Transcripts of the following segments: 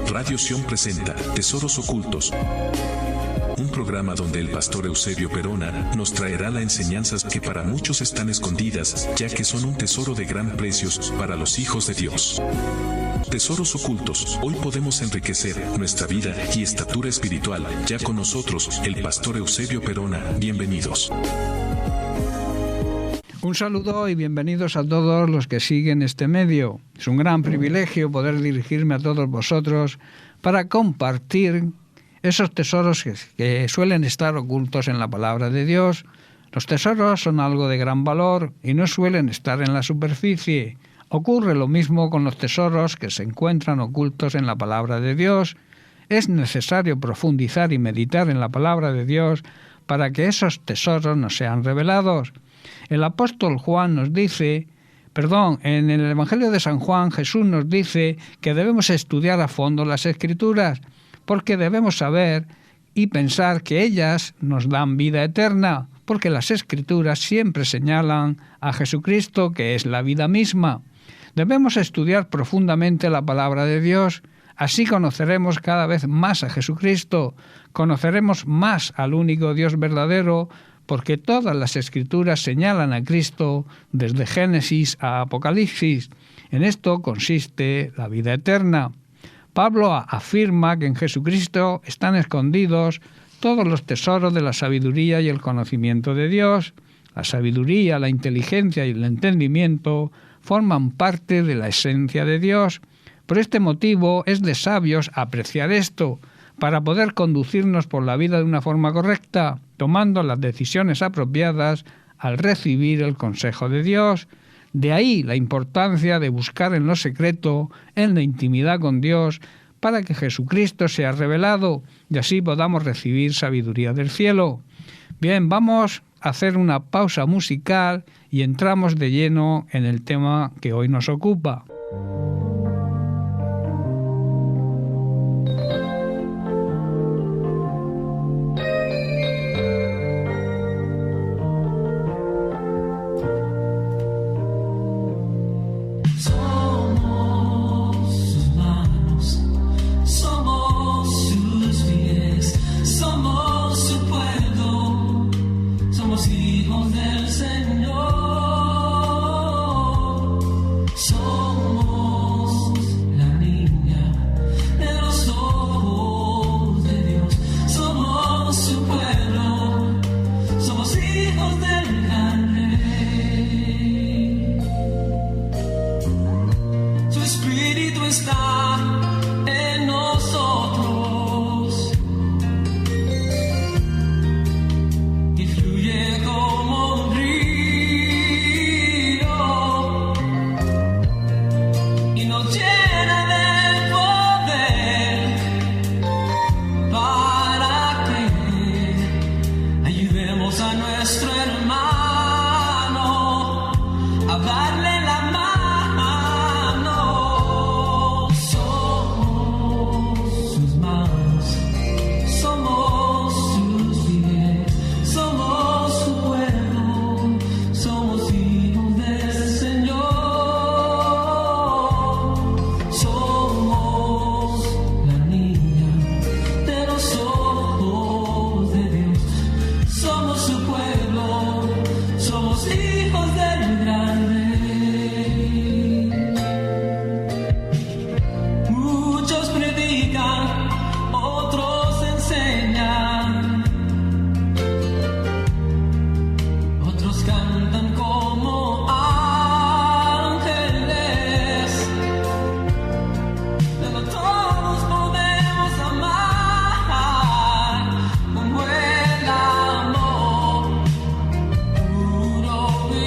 Radio Sion presenta Tesoros Ocultos, un programa donde el pastor Eusebio Perona nos traerá las enseñanzas que para muchos están escondidas, ya que son un tesoro de gran precio para los hijos de Dios. Tesoros Ocultos, hoy podemos enriquecer nuestra vida y estatura espiritual. Ya con nosotros, el pastor Eusebio Perona. Bienvenidos. Un saludo y bienvenidos a todos los que siguen este medio. Es un gran privilegio poder dirigirme a todos vosotros para compartir esos tesoros que suelen estar ocultos en la palabra de Dios. Los tesoros son algo de gran valor y no suelen estar en la superficie. Ocurre lo mismo con los tesoros que se encuentran ocultos en la palabra de Dios. Es necesario profundizar y meditar en la palabra de Dios para que esos tesoros nos sean revelados. El apóstol Juan nos dice, en el Evangelio de San Juan, Jesús nos dice que debemos estudiar a fondo las Escrituras, porque debemos saber y pensar que ellas nos dan vida eterna, porque las Escrituras siempre señalan a Jesucristo, que es la vida misma. Debemos estudiar profundamente la palabra de Dios, así conoceremos cada vez más a Jesucristo, conoceremos más al único Dios verdadero, porque todas las Escrituras señalan a Cristo desde Génesis a Apocalipsis. En esto consiste la vida eterna. Pablo afirma que en Jesucristo están escondidos todos los tesoros de la sabiduría y el conocimiento de Dios. La sabiduría, la inteligencia y el entendimiento forman parte de la esencia de Dios. Por este motivo es de sabios apreciar esto, para poder conducirnos por la vida de una forma correcta, tomando las decisiones apropiadas al recibir el consejo de Dios. De ahí la importancia de buscar en lo secreto, en la intimidad con Dios, para que Jesucristo sea revelado y así podamos recibir sabiduría del cielo. Bien, vamos a hacer una pausa musical y entramos de lleno en el tema que hoy nos ocupa.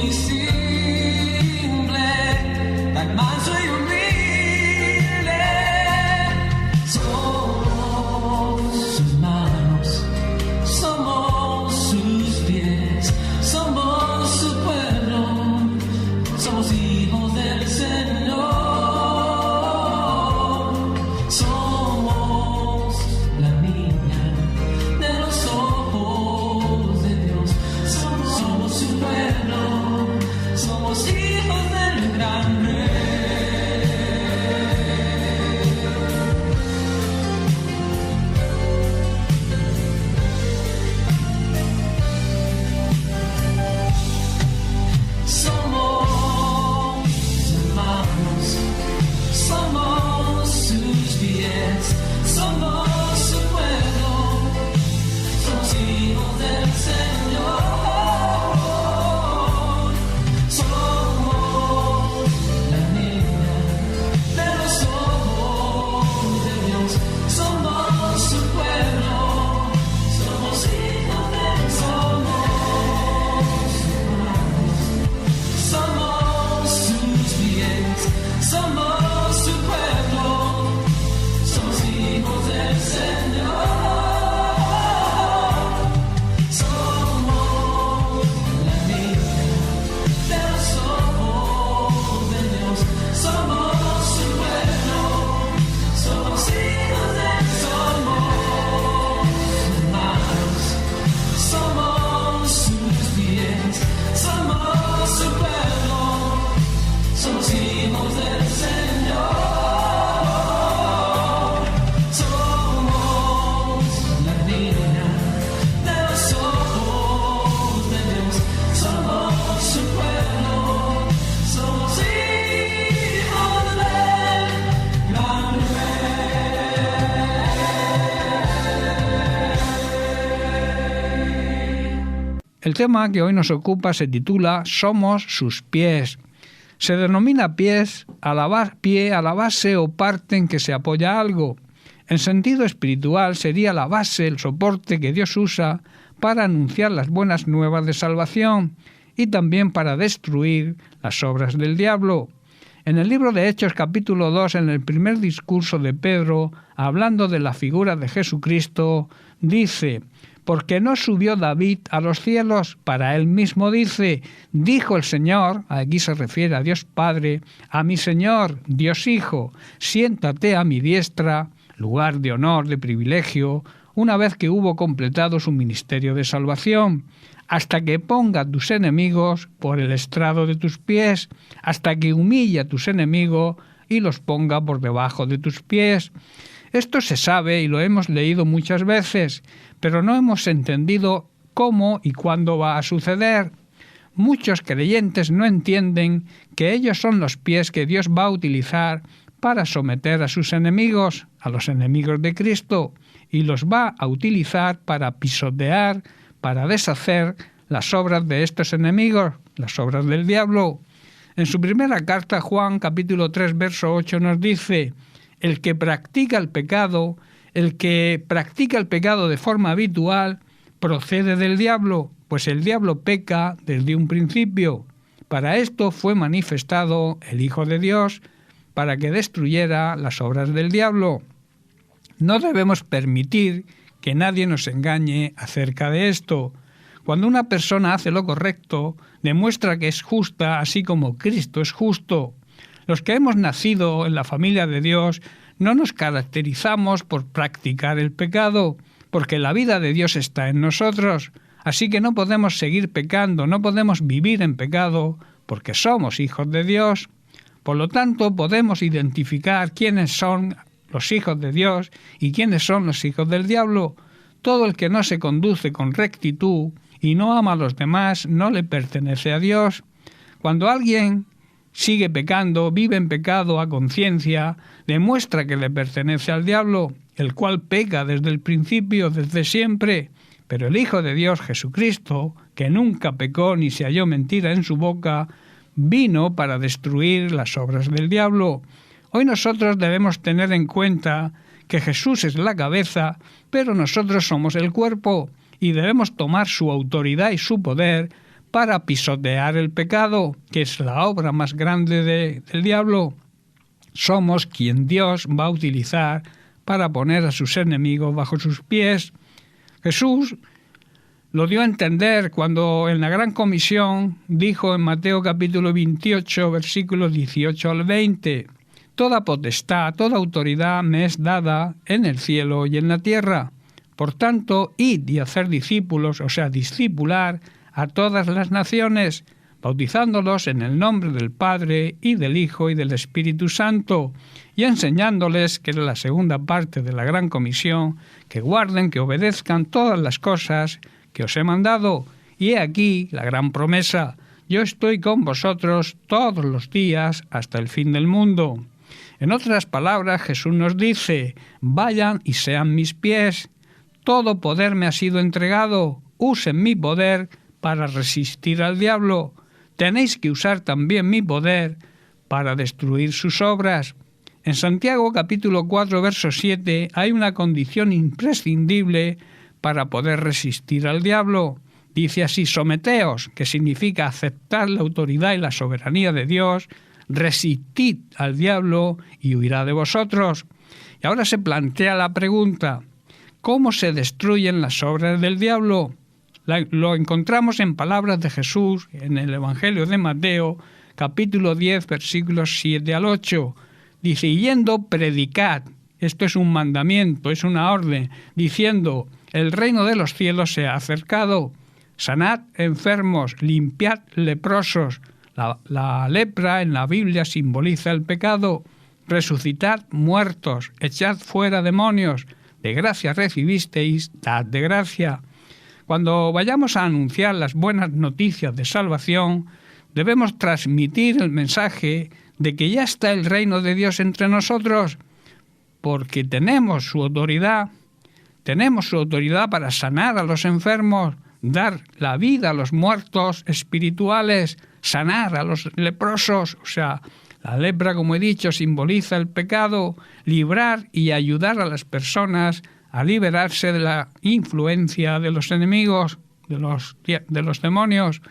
We see El tema que hoy nos ocupa se titula Somos sus pies. Se denomina pies pie a la base o parte en que se apoya algo. En sentido espiritual sería la base, el soporte que Dios usa para anunciar las buenas nuevas de salvación y también para destruir las obras del diablo. En el libro de Hechos capítulo 2, en el primer discurso de Pedro, hablando de la figura de Jesucristo, dice: porque no subió David a los cielos, para él mismo dice, dijo el Señor, aquí se refiere a Dios Padre, a mi Señor, Dios Hijo, siéntate a mi diestra, lugar de honor, de privilegio, una vez que hubo completado su ministerio de salvación, hasta que ponga a tus enemigos por el estrado de tus pies, hasta que humille a tus enemigos y los ponga por debajo de tus pies. Esto se sabe y lo hemos leído muchas veces, pero no hemos entendido cómo y cuándo va a suceder. Muchos creyentes no entienden que ellos son los pies que Dios va a utilizar para someter a sus enemigos, a los enemigos de Cristo, y los va a utilizar para pisotear, para deshacer las obras de estos enemigos, las obras del diablo. En su primera carta, Juan, capítulo 3, verso 8, nos dice: el que practica el pecado de forma habitual, procede del diablo, pues el diablo peca desde un principio. Para esto fue manifestado el Hijo de Dios, para que destruyera las obras del diablo. No debemos permitir que nadie nos engañe acerca de esto. Cuando una persona hace lo correcto, demuestra que es justa, así como Cristo es justo. Los que hemos nacido en la familia de Dios no nos caracterizamos por practicar el pecado, porque la vida de Dios está en nosotros. Así que no podemos seguir pecando, no podemos vivir en pecado, porque somos hijos de Dios. Por lo tanto, podemos identificar quiénes son los hijos de Dios y quiénes son los hijos del diablo. Todo el que no se conduce con rectitud y no ama a los demás no le pertenece a Dios. Cuando alguien sigue pecando, vive en pecado a conciencia, demuestra que le pertenece al diablo, el cual peca desde el principio, desde siempre. Pero el Hijo de Dios, Jesucristo, que nunca pecó ni se halló mentira en su boca, vino para destruir las obras del diablo. Hoy nosotros debemos tener en cuenta que Jesús es la cabeza, pero nosotros somos el cuerpo, y debemos tomar su autoridad y su poder para pisotear el pecado, que es la obra más grande del diablo. Somos quien Dios va a utilizar para poner a sus enemigos bajo sus pies. Jesús lo dio a entender cuando en la Gran Comisión dijo en Mateo capítulo 28, versículos 18 al 20, toda potestad, toda autoridad me es dada en el cielo y en la tierra. Por tanto, id y hacer discípulos, o sea, discipular a todas las naciones, bautizándolos en el nombre del Padre y del Hijo y del Espíritu Santo, y enseñándoles, que es la segunda parte de la Gran Comisión, que guarden, que obedezcan todas las cosas que os he mandado. Y he aquí la gran promesa: yo estoy con vosotros todos los días hasta el fin del mundo. En otras palabras, Jesús nos dice: vayan y sean mis pies. Todo poder me ha sido entregado. Usen mi poder para resistir al diablo. Tenéis que usar también mi poder para destruir sus obras. En Santiago capítulo 4, verso 7, hay una condición imprescindible para poder resistir al diablo. Dice así: someteos, que significa aceptar la autoridad y la soberanía de Dios, resistid al diablo y huirá de vosotros. Y ahora se plantea la pregunta: ¿cómo se destruyen las obras del diablo? Lo encontramos en palabras de Jesús en el Evangelio de Mateo, capítulo 10, versículos 7 al 8. Dice: yendo, predicad. Esto es un mandamiento, es una orden, diciendo: el reino de los cielos se ha acercado. Sanad enfermos, limpiad leprosos. La lepra en la Biblia simboliza el pecado. Resucitad muertos, echad fuera demonios. De gracia recibisteis, dad de gracia. Cuando vayamos a anunciar las buenas noticias de salvación, debemos transmitir el mensaje de que ya está el reino de Dios entre nosotros, porque tenemos su autoridad para sanar a los enfermos, dar la vida a los muertos espirituales, sanar a los leprosos, o sea, la lepra, como he dicho, simboliza el pecado, librar y ayudar a las personas a liberarse de la influencia de los enemigos, de los demonios.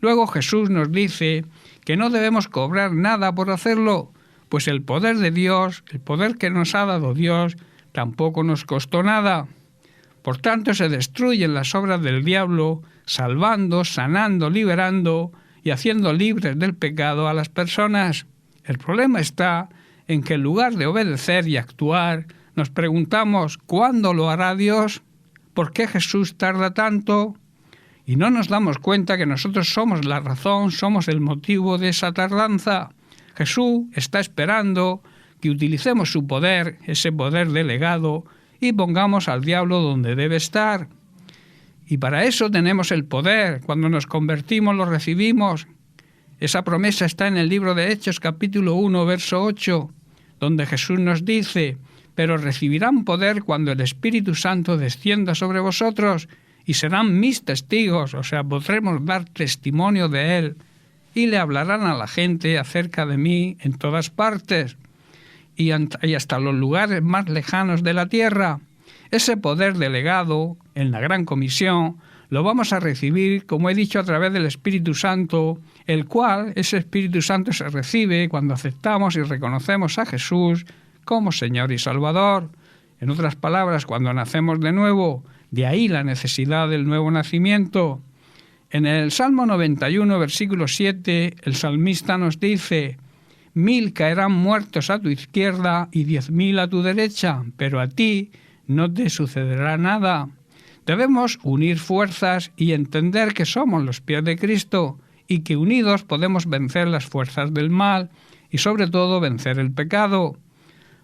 Luego Jesús nos dice que no debemos cobrar nada por hacerlo, pues el poder de Dios, el poder que nos ha dado Dios, tampoco nos costó nada. Por tanto, se destruyen las obras del diablo, salvando, sanando, liberando y haciendo libres del pecado a las personas. El problema está en que en lugar de obedecer y actuar, nos preguntamos ¿cuándo lo hará Dios? ¿Por qué Jesús tarda tanto? Y no nos damos cuenta que nosotros somos la razón, somos el motivo de esa tardanza. Jesús está esperando que utilicemos su poder, ese poder delegado, y pongamos al diablo donde debe estar. Y para eso tenemos el poder. Cuando nos convertimos lo recibimos. Esa promesa está en el libro de Hechos, capítulo 1, verso 8, donde Jesús nos dice: pero recibirán poder cuando el Espíritu Santo descienda sobre vosotros y serán mis testigos, o sea, podremos dar testimonio de Él y le hablarán a la gente acerca de mí en todas partes y hasta los lugares más lejanos de la tierra. Ese poder delegado en la Gran Comisión lo vamos a recibir, como he dicho, a través del Espíritu Santo, el cual, ese Espíritu Santo se recibe cuando aceptamos y reconocemos a Jesús como Señor y Salvador. En otras palabras, cuando nacemos de nuevo, de ahí la necesidad del nuevo nacimiento. En el Salmo 91, versículo 7, el salmista nos dice: 1000 caerán muertos a tu izquierda y 10.000 a tu derecha, pero a ti no te sucederá nada. Debemos unir fuerzas y entender que somos los pies de Cristo y que unidos podemos vencer las fuerzas del mal y sobre todo vencer el pecado.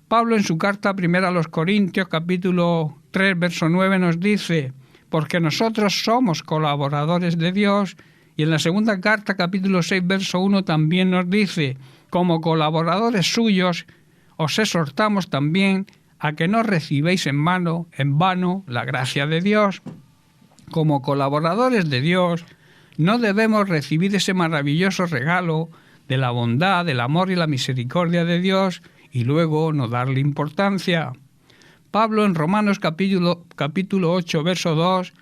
Pablo en su carta primera a los Corintios, capítulo 3, verso 9 nos dice: porque nosotros somos colaboradores de Dios. Y en la segunda carta, capítulo 6, verso 1 también nos dice: como colaboradores suyos os exhortamos también a que no recibéis en vano la gracia de Dios. Como colaboradores de Dios, no debemos recibir ese maravilloso regalo de la bondad, del amor y la misericordia de Dios y luego no darle importancia. Pablo en Romanos capítulo 8, verso 2,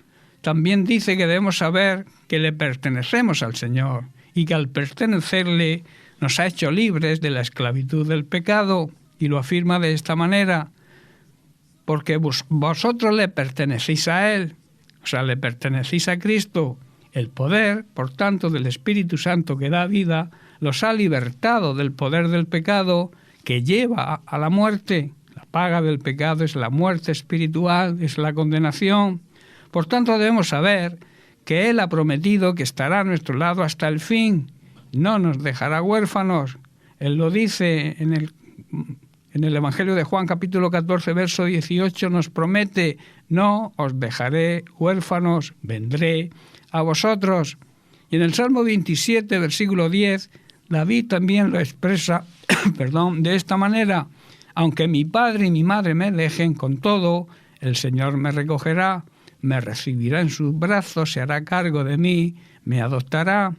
también dice que debemos saber que le pertenecemos al Señor y que al pertenecerle nos ha hecho libres de la esclavitud del pecado, y lo afirma de esta manera: porque vosotros le pertenecéis a Él, o sea, le pertenecéis a Cristo. El poder, por tanto, del Espíritu Santo que da vida, los ha libertado del poder del pecado que lleva a la muerte. La paga del pecado es la muerte espiritual, es la condenación. Por tanto, debemos saber que Él ha prometido que estará a nuestro lado hasta el fin. No nos dejará huérfanos. Él lo dice en el Evangelio de Juan, capítulo 14, verso 18, nos promete: no os dejaré huérfanos, vendré a vosotros. Y en el Salmo 27, versículo 10, David también lo expresa de esta manera: aunque mi padre y mi madre me dejen, con todo, el Señor me recogerá, me recibirá en sus brazos, se hará cargo de mí, me adoptará.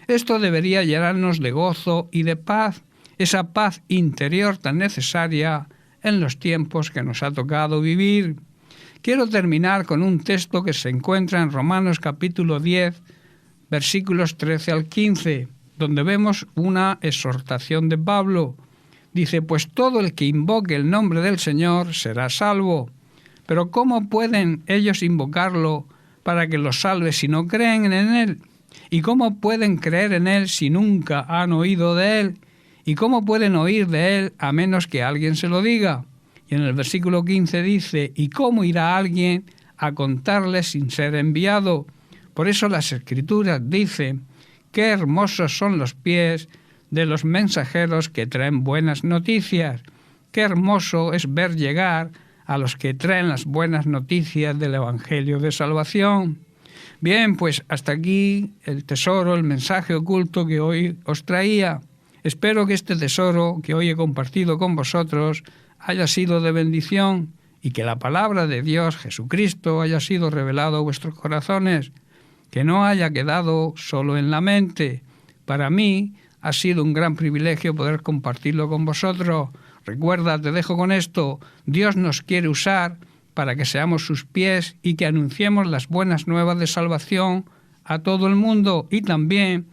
Esto debería llenarnos de gozo y de paz, esa paz interior tan necesaria en los tiempos que nos ha tocado vivir. Quiero terminar con un texto que se encuentra en Romanos capítulo 10, versículos 13 al 15, donde vemos una exhortación de Pablo. Dice: pues todo el que invoque el nombre del Señor será salvo. Pero ¿cómo pueden ellos invocarlo para que los salve si no creen en Él? ¿Y cómo pueden creer en Él si nunca han oído de Él? ¿Y cómo pueden oír de Él a menos que alguien se lo diga? Y en el versículo 15 dice: ¿y cómo irá alguien a contarles sin ser enviado? Por eso las Escrituras dicen: qué hermosos son los pies de los mensajeros que traen buenas noticias. Qué hermoso es ver llegar a los que traen las buenas noticias del Evangelio de salvación. Bien, pues hasta aquí el tesoro, el mensaje oculto que hoy os traía. Espero que este tesoro que hoy he compartido con vosotros haya sido de bendición y que la palabra de Dios, Jesucristo, haya sido revelado a vuestros corazones. que no haya quedado solo en la mente. Para mí ha sido un gran privilegio poder compartirlo con vosotros. Recuerda, te dejo con esto, Dios nos quiere usar para que seamos sus pies y que anunciemos las buenas nuevas de salvación a todo el mundo, y también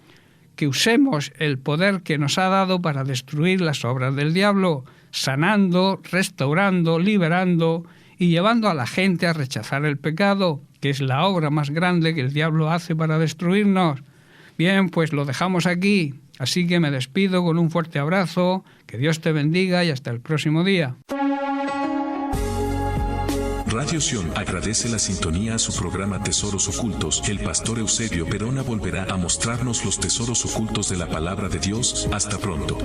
que usemos el poder que nos ha dado para destruir las obras del diablo, sanando, restaurando, liberando y llevando a la gente a rechazar el pecado, que es la obra más grande que el diablo hace para destruirnos. Bien, pues lo dejamos aquí, así que me despido con un fuerte abrazo, que Dios te bendiga y hasta el próximo día. Radio Sion agradece la sintonía a su programa Tesoros Ocultos. El pastor Eusebio Perona volverá a mostrarnos los tesoros ocultos de la palabra de Dios. Hasta pronto.